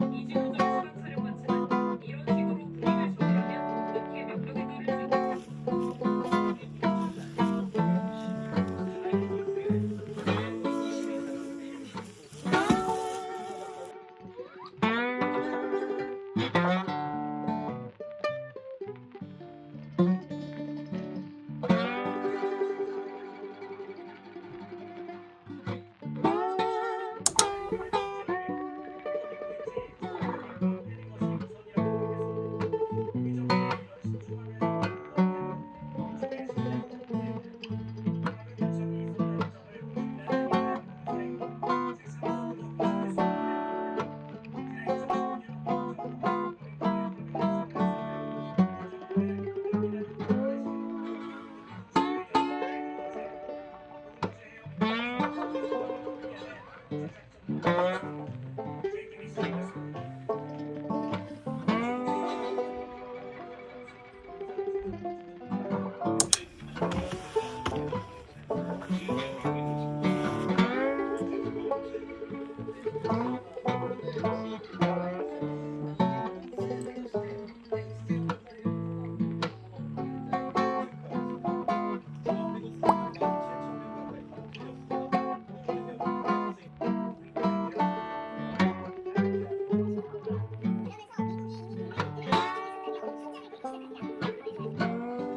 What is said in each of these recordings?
이중적 수학 사령관치는 이런 식으로 분위기를 조율하면 루키의 명령에 따를 수 있다.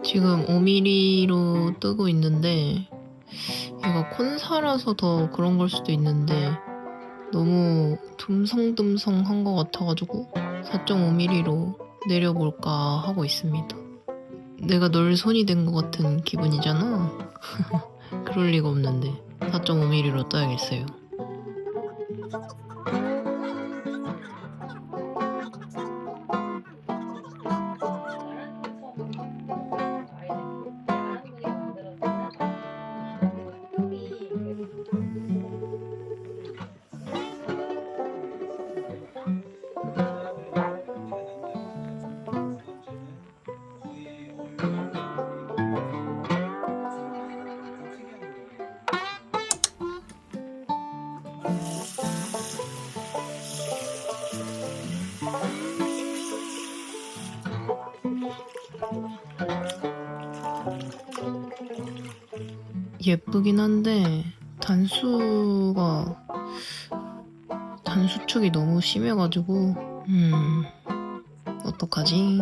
지금 5mm로 뜨고 있는데 얘가 콘사라서 더 그런 걸 수도 있는데 너무 듬성듬성한 것 같아가지고 4.5mm로 내려볼까 하고 있습니다. 내가 널 손이 된 것 같은 기분이잖아. 그럴 리가 없는데 4.5mm로 떠야겠어요. 예쁘긴 한데 단수축이 너무 심해가지고 어떡하지?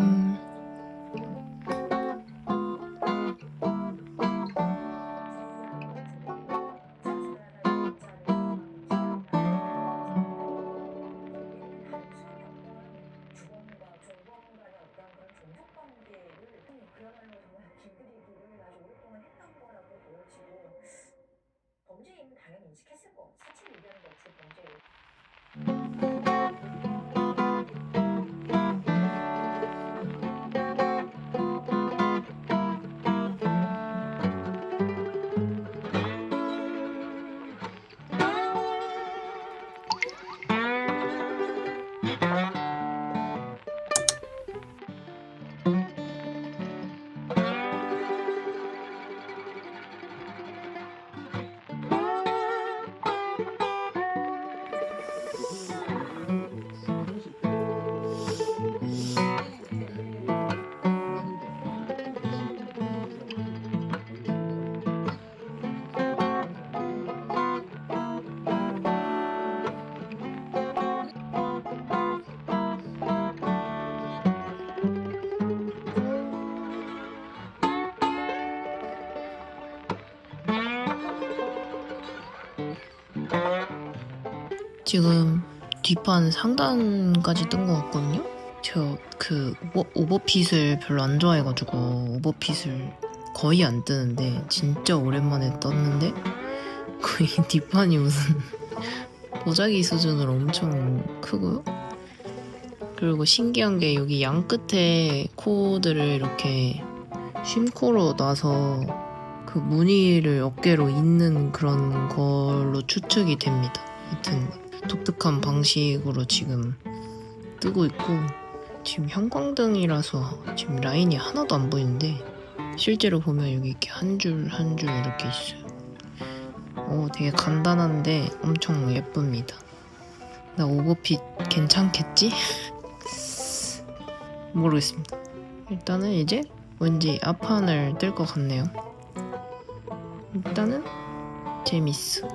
범죄임은 당연히 인식했을 거. 사실 얘기하는 게 없이 범죄예요. 지금 뒷판 상단까지 뜬 것 같거든요? 저 오버핏을 별로 안 좋아해가지고 오버핏을 거의 안 뜨는데 진짜 오랜만에 떴는데 거의 뒷판이 무슨 보자기 수준으로 엄청 크고요. 그리고 신기한 게 여기 양 끝에 코드를 이렇게 쉼코로 놔서 그 무늬를 어깨로 잇는 그런 걸로 추측이 됩니다. 하여튼 독특한 방식으로 지금 뜨고 있고 지금 형광등이라서 지금 라인이 하나도 안 보이는데 실제로 보면 여기 이렇게 한 줄 한 줄 이렇게 있어요. 되게 간단한데 엄청 예쁩니다. 나 오버핏 괜찮겠지? 모르겠습니다. 일단은 이제 왠지 앞판을 뜰 것 같네요. 일단은 재밌어.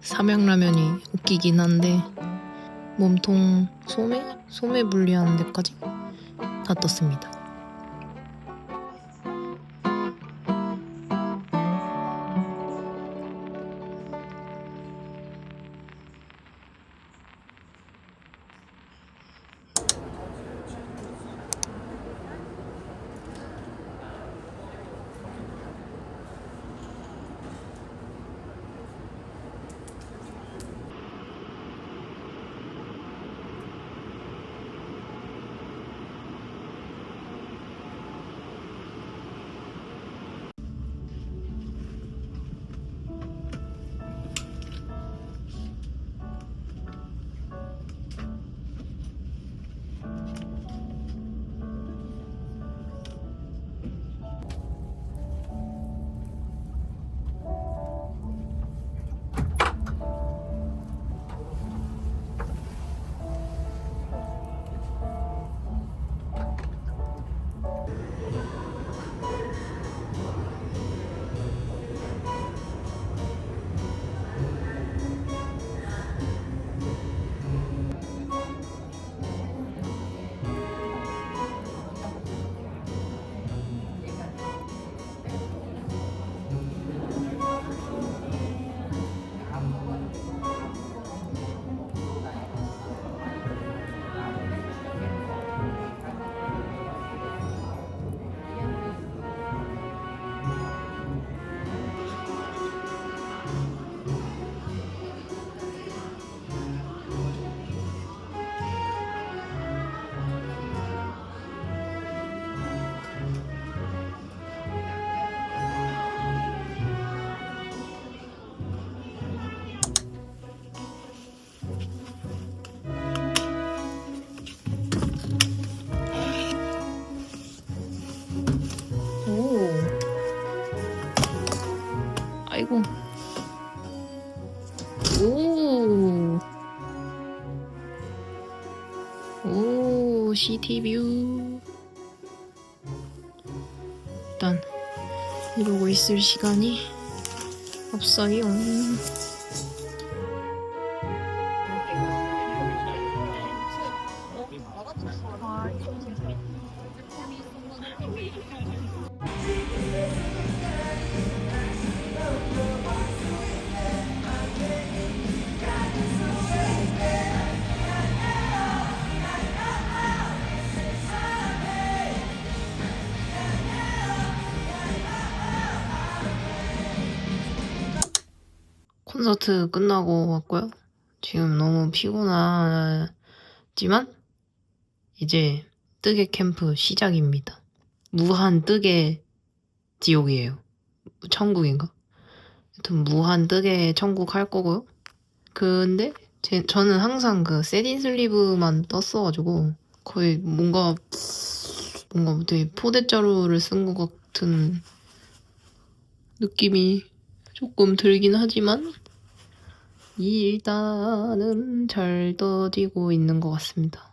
삼양라면이 웃기긴 한데 몸통 소매 분리하는 데까지 다 떴습니다. 오, 아이고, 오, 시티뷰. 일단 이러고 있을 시간이 없어요. 콘서트 끝나고 왔고요. 지금 너무 피곤하지만 이제 뜨개 캠프 시작입니다. 무한 뜨개 지옥이에요. 천국인가? 하여튼 무한 뜨개 천국 할 거고요. 근데 저는 항상 그 세딘 슬리브만 떴어가지고 거의 뭔가 되게 포대자루를 쓴 것 같은 느낌이 조금 들긴 하지만 일단은 잘 떠지고 있는 것 같습니다.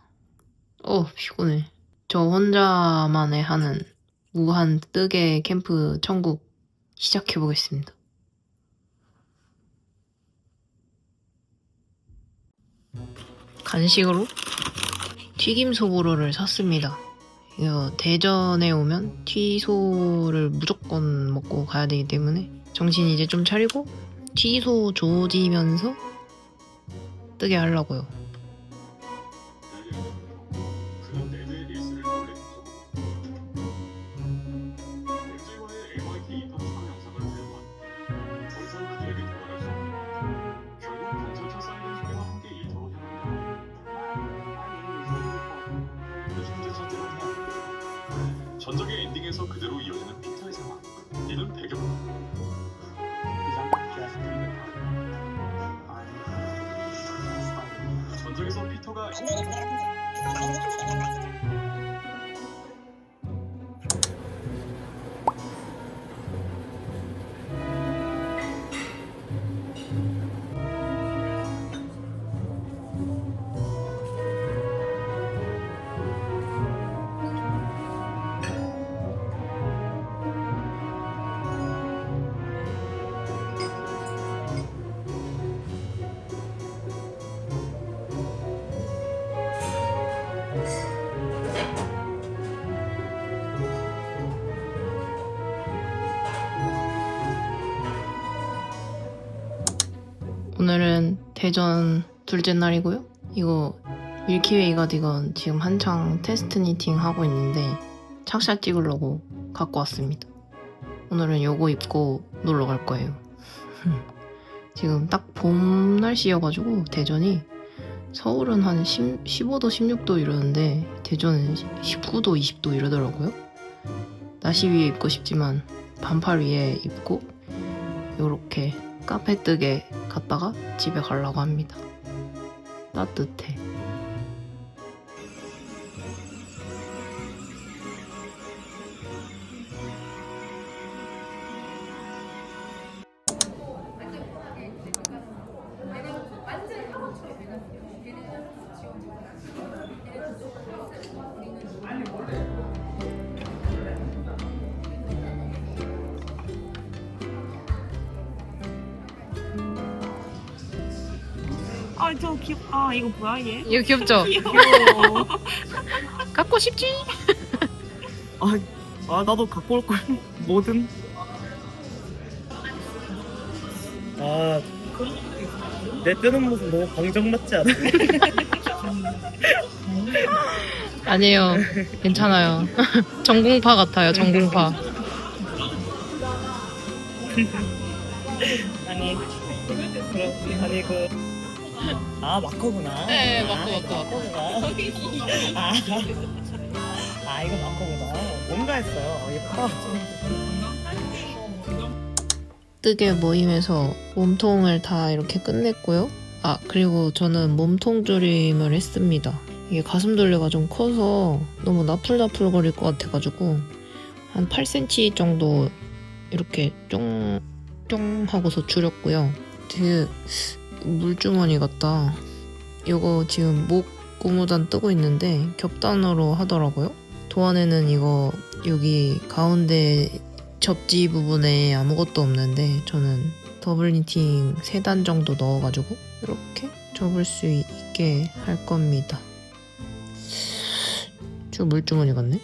피곤해. 저 혼자만의 하는 무한 뜨개 캠프 천국 시작해보겠습니다. 간식으로 튀김 소보로를 샀습니다. 이거 대전에 오면 튀소를 무조건 먹고 가야 되기 때문에 정신 이제 좀 차리고 T소 조지면서 뜨게 하려고요. 그는 레드의 일스를 몰래 엑제와의 MIT 입학 축하 영상을 촬영한 더 이상 그들에게 돌아갈 수 없는 결국 경찰차 사이렌 소리와 함께 일터로 향합니다. 현재 첫째는 전작의 엔딩에서 그대로 이어지는 피터의 상황. 이는 배경 전작에서 피터가 오늘은 대전 둘째 날이고요. 이거 밀키웨이 가디건 지금 한창 테스트 니팅 하고 있는데 착샷 찍으려고 갖고 왔습니다. 오늘은 요거 입고 놀러 갈 거예요. 지금 딱 봄 날씨여가지고 대전이 서울은 한 15도, 16도 이러는데 대전은 19도, 20도 이러더라고요. 나시 위에 입고 싶지만 반팔 위에 입고 요렇게 카페 뜨게 갔다가 집에 가려고 합니다. 따뜻해. 아, 저 아, 이거 뭐야, 얘? 이거 귀엽죠? 귀여워. 갖고 싶지? 나도 갖고 올 걸. 뭐든. 내 뜨는 모습 너무 방정 맞지 않아? 아니에요. 괜찮아요. 전공파 같아요. 전공파. 아니 마커구나. 네, 마커. 마커구나. 이거 마커구나. 뭔가 했어요. 예뻐. 뜨개 모임에서 몸통을 다 이렇게 끝냈고요. 그리고 저는 몸통 조림을 했습니다. 이게 가슴 둘레가 좀 커서 너무 나풀나풀거릴 것 같아가지고 한 8cm 정도 이렇게 쫑 하고서 줄였고요. 되게 물주머니 같다. 이거 지금 목 고무단 뜨고 있는데 겹단으로 하더라고요. 도안에는 이거 여기 가운데 접지 부분에 아무것도 없는데 저는 더블 니팅 3단 정도 넣어가지고 이렇게 접을 수 있게 할 겁니다. 좀 물주머니 같네?